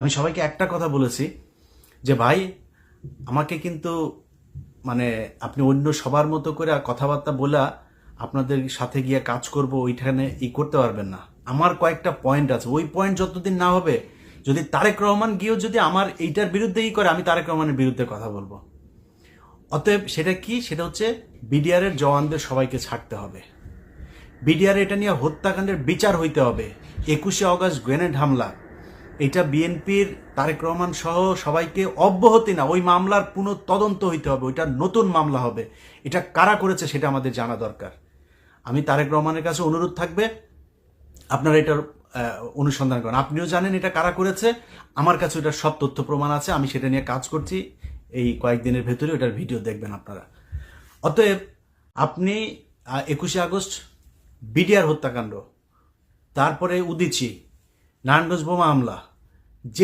আমি সবাইকে একটা কথা বলেছি যে ভাই আমাকে কিন্তু মানে আপনি অন্য সবার মতো করে কথাবার্তা বলে আপনাদের সাথে গিয়ে কাজ করব ওইখানে করতে পারবেন না। আমার কয়েকটা পয়েন্ট আছে, ওই পয়েন্ট যতদিন না হবে, যদি তারেক রহমান গিয়েও যদি আমার এইটার বিরুদ্ধে করে, আমি তারেক রহমানের বিরুদ্ধে কথা বলবো। অতএব সেটা কি, সেটা হচ্ছে বিডিআর এর জওয়ানদের সবাইকে ছাড়তে হবে। বিডিআর এটা নিয়ে হত্যাকাণ্ডের বিচার হইতে হবে। 21শে আগস্ট গ্রেনেড হামলা, এটা বিএনপির তারেক রহমান সহ সবাইকে অব্যাহতি না, ওই মামলার পুনঃ তদন্ত হইতে হবে, ওইটা নতুন মামলা হবে। এটা কারা করেছে সেটা আমাদের জানা দরকার। আমি তারেক রহমানের কাছে অনুরোধ থাকবে আপনারা এটার অনুসন্ধান করেন। আপনিও জানেন এটা কারা করেছে, আমার কাছে ওটার সব তথ্য প্রমাণ আছে, আমি সেটা নিয়ে কাজ করছি। এই কয়েকদিনের ভেতরে ওটার ভিডিও দেখবেন আপনারা। অতএব আপনি 21শে আগস্ট বিডিআর হত্যাকাণ্ড, তারপরে উদিচি, নারায়ণগঞ্জ বোমা হামলা, যেই